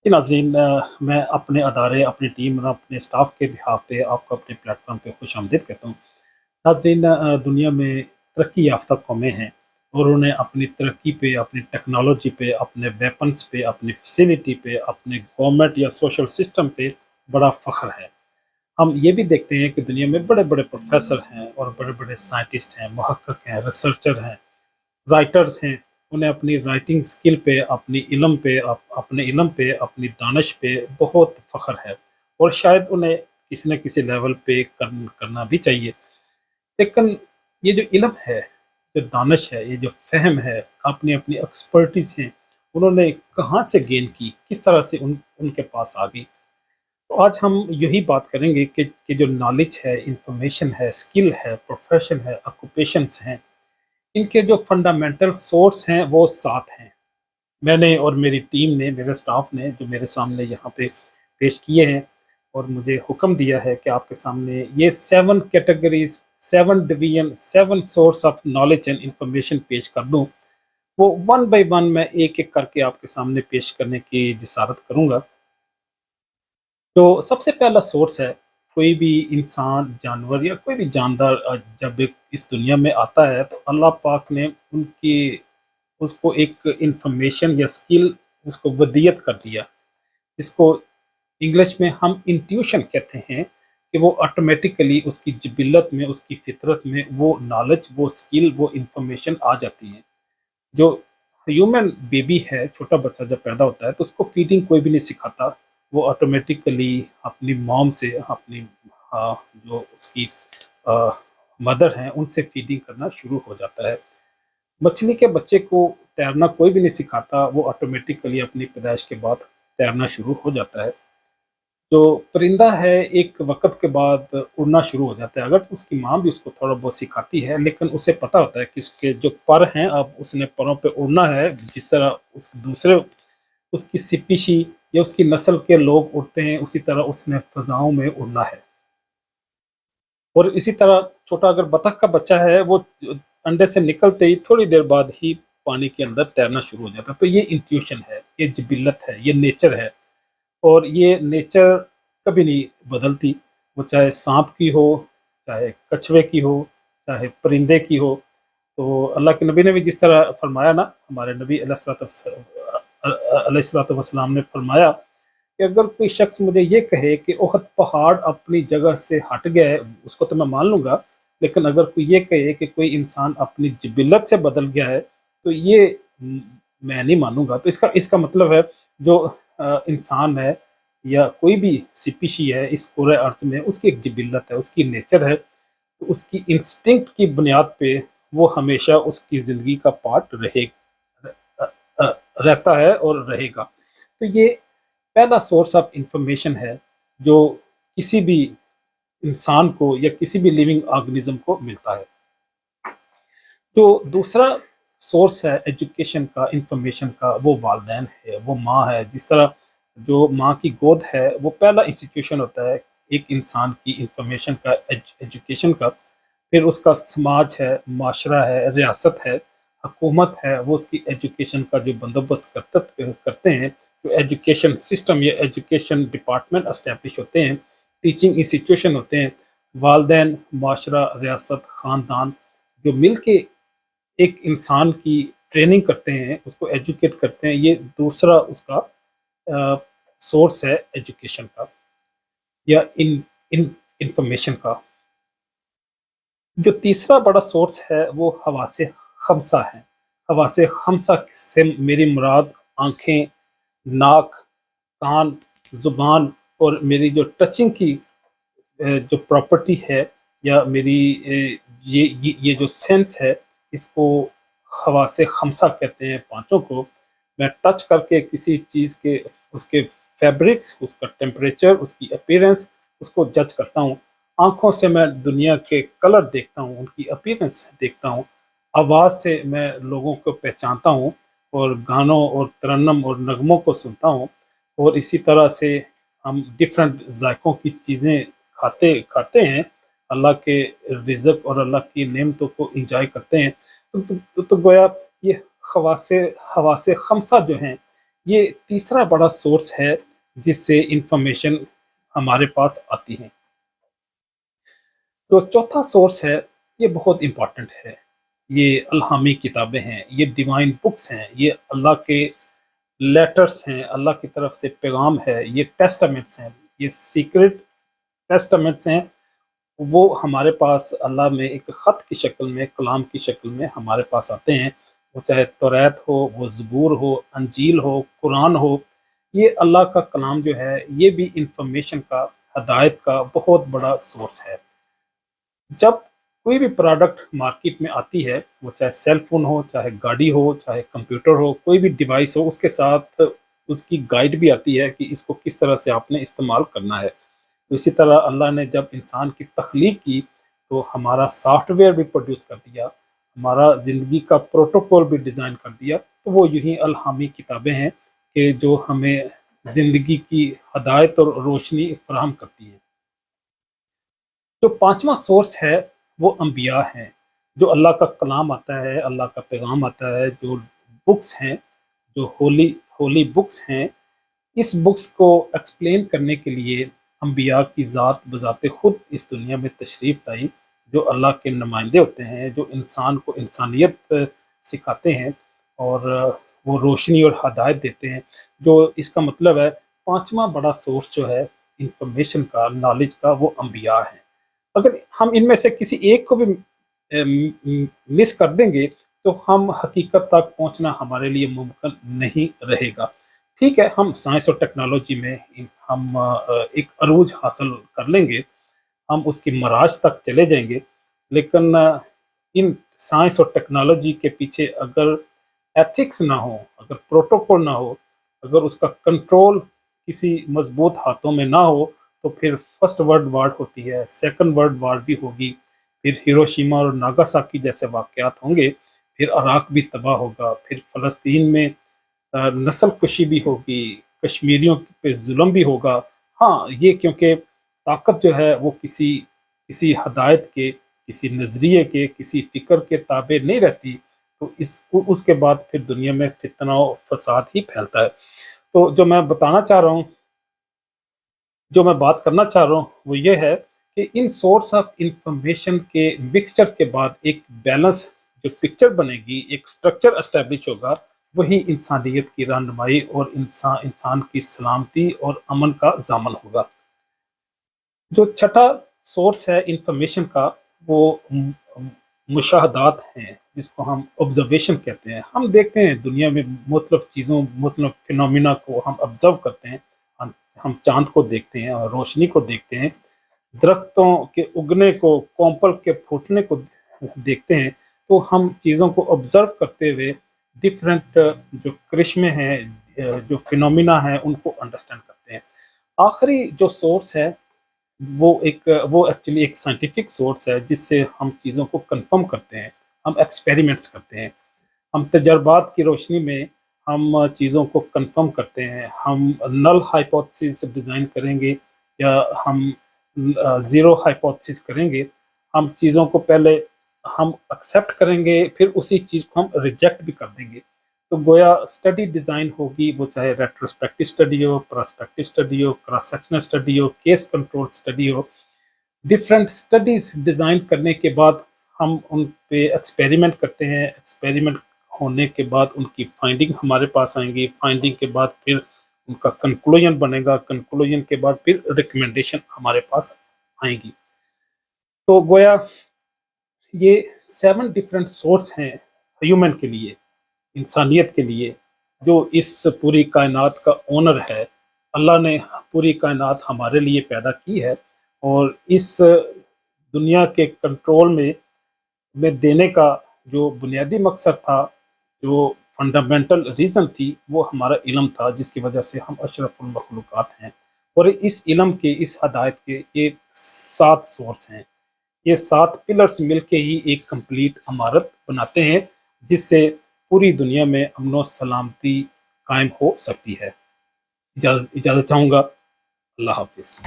जी नाज़रीन, मैं अपने अदारे, अपनी टीम और अपने स्टाफ के बिहाफ़ पे आपको अपने प्लेटफ़ॉर्म पे खुशामदीद कहता हूँ। नाज़रीन, दुनिया में तरक्की याफ़्ता कौमें हैं और उन्हें अपनी तरक्की पे, अपनी टेक्नोलॉजी पे, अपने वेपन्स पे, अपनी फ़ैसिलिटी पे, अपने गवर्नमेंट या सोशल सिस्टम पे बड़ा फ़ख्र है। हम ये भी देखते हैं कि दुनिया में बड़े-बड़े प्रोफ़ेसर हैं और बड़े-बड़े साइंटिस्ट हैं, मुहक्किक हैं, रिसर्चर हैं, राइटर्स हैं। उन्हें अपनी राइटिंग स्किल पे, अपने इल्म पे, अपनी दानिश पे बहुत फ़ख्र है और शायद उन्हें किसी न किसी लेवल पे करना भी चाहिए। लेकिन ये जो इल्म है, जो दानिश है, ये जो फ़हम है, अपनी-अपनी एक्सपर्टीज़ हैं, उन्होंने कहाँ से गेन की? किस तरह से उनके पास आ गई? तो आज हम यही बात करेंगे कि जो नॉलेज है, इन्फॉर्मेशन है, स्किल है, प्रोफ़ेशन है, ऑक्यूपेशंस हैं, इनके जो फंडामेंटल सोर्स हैं वो 7 हैं। मैंने और मेरी टीम ने, मेरे स्टाफ ने जो मेरे सामने यहाँ पे पेश किए हैं और मुझे हुक्म दिया है कि आपके सामने ये 7 categories, 7 division, 7 source of knowledge and information पेश कर दूँ। वो वन बाय वन मैं एक-एक करके आपके सामने पेश करने की जिसारत करूँगा। तो सबसे पहला सोर्स है, कोई भी इंसान, जानवर या कोई भी जानदार जब इस दुनिया में आता है तो अल्लाह पाक ने उनकी उसको एक इंफॉर्मेशन या स्किल उसको वदीयत कर दिया, जिसको इंग्लिश में हम इंट्यूशन कहते हैं कि वो ऑटोमेटिकली उसकी जिबिल्लत में, उसकी फितरत में वो नॉलेज, वो स्किल, वो इंफॉर्मेशन आ जाती है। जो ह्यूमन बेबी है, छोटा बच्चा जब पैदा होता है तो उसको फीडिंग कोई भी नहीं सिखाता। वो ऑटोमेटिकली अपनी मॉम से, अपनी जो उसकी अ, मदर हैं उनसे फीडिंग करना शुरू हो जाता है। मछली के बच्चे को तैरना कोई भी नहीं सिखाता, वो ऑटोमेटिकली अपनी पैदाइश के बाद तैरना शुरू हो जाता है। जो परिंदा है एक वक़्त के बाद उड़ना शुरू हो जाता है, अगर उसकी माँ भी उसको थोड़ा बहुत सिखाती है, लेकिन उसे पता होता है कि उसके जो पर हैं अब उसने परों पे उड़ना है, जिस तरह उस दूसरे उसकी स्पीशी या उसकी नस्ल के लोग उड़ते हैं, उसी तरह उसने फ़ज़ाओं में उड़ना है। और इसी तरह छोटा अगर बतख का बच्चा है, वो अंडे से निकलते ही थोड़ी देर बाद ही पानी के अंदर तैरना शुरू हो जाता है। तो ये इंट्यूशन है, ये जिबिल्लत है, ये नेचर है और ये नेचर कभी नहीं बदलती। वो चाहे साँप की हो, चाहे कछुए की हो, चाहे परिंदे की हो। तो अल्लाह के नबी ने भी जिस तरह फरमाया ना, हमारे नबी अलैहिस्सलातु वस्सलाम ने फरमाया कि अगर कोई शख्स मुझे ये कहे कि ओहद पहाड़ अपनी जगह से हट गया है, उसको तो मैं मान लूँगा, लेकिन अगर कोई ये कहे कि कोई इंसान अपनी जिबिल्लत से बदल गया है, तो ये मैं नहीं मानूँगा। तो इसका इसका मतलब है जो इंसान है या कोई भी स्पीशी है इस पूरे अर्थ में, उसकी एक जिबिल्लत है, उसकी नेचर है, तो उसकी इंस्टिंक्ट की बुनियाद पे वो हमेशा उसकी ज़िंदगी का पार्ट अ रहता है और रहेगा। तो ये पहला सोर्स ऑफ इंफॉर्मेशन है जो किसी भी इंसान को या किसी भी लिविंग ऑर्गेनिज्म को मिलता है। तो दूसरा सोर्स है एजुकेशन का, इंफॉर्मेशन का, वो वालिदैन है, वो माँ है। जिस तरह जो माँ की गोद है वो पहला इंस्टीट्यूशन होता है एक इंसान की इंफॉर्मेशन का, एजुकेशन का। फिर उसका समाज है, माशरा है, रियासत है, हुकूमत है, वो उसकी एजुकेशन का जो बंदोबस्त करते हैं। जो एजुकेशन सिस्टम या एजुकेशन डिपार्टमेंट एस्टेब्लिश होते हैं, टीचिंग इंस्टीट्यूशन होते हैं, वालदैन, माशरा, रियासत, ख़ानदान जो मिल के एक इंसान की ट्रेनिंग करते हैं, उसको एजुकेट करते हैं। ये दूसरा उसका सोर्स है एजुकेशन का या इन इन इंफॉर्मेशन का। जो तीसरा बड़ा सोर्स है वो हवासे खमसा है। हवासे खमसा से मेरी मुराद आँखें, नाक, कान, ज़ुबान और मेरी जो टचिंग की जो प्रॉपर्टी है या मेरी ये जो सेंस है, इसको हवासे खमसा कहते हैं पाँचों को। मैं टच करके किसी चीज़ के उसके फैब्रिक्स, उसका टेम्परेचर, उसकी अपीयरेंस उसको जज करता हूँ। आँखों से मैं दुनिया के कलर देखता हूँ, उनकी अपीयरेंस देखता हूँ। आवाज़ से मैं लोगों को पहचानता हूँ और गानों और तरन्नुम और नगमों को सुनता हूँ और इसी तरह से हम डिफरेंट ज़ायक़ों की चीज़ें खाते खाते हैं, अल्लाह के रिज़्क़ और अल्लाह की नेमतों को एन्जॉय करते हैं। तो गोया ये खवासे हवासे खमसा जो हैं, یہ تیسرا بڑا سورس ہے جس سے انفارمیشن ہمارے پاس آتی ہے۔ جو چوتھا سورس ہے یہ بہت امپورٹنٹ ہے، یہ الہامی کتابیں ہیں، یہ ڈیوائن بکس ہیں، یہ اللہ کے لیٹرز ہیں، اللہ کی طرف سے پیغام ہے، یہ ٹیسٹامنٹس ہیں، یہ سیکرٹ ٹیسٹامنٹس ہیں۔ وہ ہمارے پاس اللہ میں ایک خط کی شکل میں، کلام کی شکل میں ہمارے پاس آتے ہیں، وہ چاہے توریت ہو، وہ زبور ہو، انجیل ہو، قرآن ہو۔ یہ اللہ کا کلام جو ہے یہ بھی انفارمیشن کا، ہدایت کا بہت بڑا سورس ہے۔ جب کوئی بھی پروڈکٹ مارکیٹ میں آتی ہے، وہ چاہے سیل فون ہو، چاہے گاڑی ہو، چاہے کمپیوٹر ہو، کوئی بھی ڈیوائس ہو، اس کے ساتھ اس کی گائیڈ بھی آتی ہے کہ اس کو کس طرح سے آپ نے استعمال کرنا ہے۔ تو اسی طرح اللہ نے جب انسان کی تخلیق کی تو ہمارا سافٹ ویئر بھی پروڈیوس کر دیا، ہمارا زندگی کا پروٹوکول بھی ڈیزائن کر دیا۔ تو وہ یہی الہامی کتابیں ہیں کہ جو ہمیں زندگی کی ہدایت اور روشنی فراہم کرتی ہیں۔ جو پانچواں سورس ہے وہ انبیاء ہیں، جو اللہ کا کلام آتا ہے، اللہ کا پیغام آتا ہے، جو بکس ہیں، جو ہولی بکس ہیں۔ اس بکس کو ایکسپلین کرنے کے لیے انبیاء کی ذات بذات خود اس دنیا میں تشریف لائی، جو اللہ کے نمائندے ہوتے ہیں، جو انسان کو انسانیت سکھاتے ہیں اور وہ روشنی اور ہدایت دیتے ہیں۔ جو اس کا مطلب ہے پانچواں بڑا سورس جو ہے انفارمیشن کا، نالج کا، وہ انبیاء ہیں۔ اگر ہم ان میں سے کسی ایک کو بھی مس کر دیں گے تو ہم حقیقت تک پہنچنا ہمارے لیے ممکن نہیں رہے گا۔ ٹھیک ہے، ہم سائنس اور ٹیکنالوجی میں ہم ایک عروج حاصل کر لیں گے، ہم اس کی معراج تک چلے جائیں گے، لیکن ان سائنس اور ٹیکنالوجی کے پیچھے اگر ایتھکس نہ ہو، اگر پروٹوکول نہ ہو، اگر اس کا کنٹرول کسی مضبوط ہاتھوں میں نہ ہو، تو پھر فرسٹ ورلڈ وار ہوتی ہے، سیکنڈ ورلڈ وار بھی ہوگی، پھر ہیروشیما اور ناگاساکی جیسے واقعات ہوں گے، پھر عراق بھی تباہ ہوگا، پھر فلسطین میں نسل کشی بھی ہوگی، کشمیریوں پہ ظلم بھی ہوگا۔ ہاں، یہ کیونکہ طاقت جو ہے وہ کسی ہدایت کے، کسی نظریے کے، کسی فکر کے تابع نہیں رہتی، تو اس کے بعد پھر دنیا میں فتنہ و فساد ہی پھیلتا ہے۔ تو جو میں بتانا چاہ رہا ہوں، جو میں بات کرنا چاہ رہا ہوں وہ یہ ہے کہ ان سورس آف انفارمیشن کے مکسچر کے بعد ایک بیلنس جو پکچر بنے گی، ایک سٹرکچر اسٹیبلش ہوگا، وہی انسانیت کی رہنمائی اور انسان کی سلامتی اور امن کا ضامن ہوگا۔ جو چھٹا سورس ہے انفارمیشن کا وہ مشاہدات ہیں، جس کو ہم آبزرویشن کہتے ہیں۔ ہم دیکھتے ہیں دنیا میں مختلف چیزوں، مختلف فینومینا کو ہم آبزرو کرتے ہیں۔ ہم چاند کو دیکھتے ہیں اور روشنی کو دیکھتے ہیں، درختوں کے اگنے کو، کومپل کے پھوٹنے کو دیکھتے ہیں۔ تو ہم چیزوں کو آبزرو کرتے ہوئے ڈفرینٹ جو کرشمے ہیں، جو فینومینا ہیں، ان کو انڈرسٹینڈ کرتے ہیں۔ آخری جو سورس ہے وہ ایکچولی ایک سائنٹیفک سورس ہے، جس سے ہم چیزوں کو کنفرم کرتے ہیں، ہم ایکسپیریمنٹس کرتے ہیں، ہم تجربات کی روشنی میں ہم چیزوں کو کنفرم کرتے ہیں۔ ہم نل ہائپوتھیسس ڈیزائن کریں گے یا ہم زیرو ہائپوتھیسس کریں گے۔ ہم چیزوں کو پہلے ہم ایکسیپٹ کریں گے، پھر اسی چیز کو ہم ریجیکٹ بھی کر دیں گے۔ تو گویا اسٹڈی ڈیزائن ہوگی، وہ چاہے ریٹروسپیکٹو اسٹڈی ہو، پراسپیکٹو اسٹڈی ہو، کراس سیکشنل اسٹڈی ہو، کیس کنٹرول اسٹڈی ہو، ڈفرینٹ اسٹڈیز ڈیزائن کرنے کے بعد ہم ان پہ ایکسپیریمنٹ کرتے ہیں۔ ایکسپیریمنٹ ہونے کے بعد ان کی فائنڈنگ ہمارے پاس آئیں گی، فائنڈنگ کے بعد پھر ان کا کنکلوژن بنے گا، کنکلوژن کے بعد پھر ریکمنڈیشن ہمارے پاس آئیں گی۔ تو گویا یہ 7 ڈفرینٹ سورس ہیں ہیومن کے لیے، انسانیت کے لیے، جو اس پوری کائنات کا اونر ہے۔ اللہ نے پوری کائنات ہمارے لیے پیدا کی ہے، اور اس دنیا کے کنٹرول میں دینے کا جو بنیادی مقصد تھا، جو فنڈامنٹل ریزن تھی، وہ ہمارا علم تھا، جس کی وجہ سے ہم اشرف المخلوقات ہیں۔ اور اس علم کے، اس ہدایت کے یہ 7 سورس ہیں۔ یہ 7 پلرز مل کے ہی ایک کمپلیٹ عمارت بناتے ہیں، جس سے پوری دنیا میں امن و سلامتی قائم ہو سکتی ہے۔ اجازت چاہوں گا۔ اللہ حافظ۔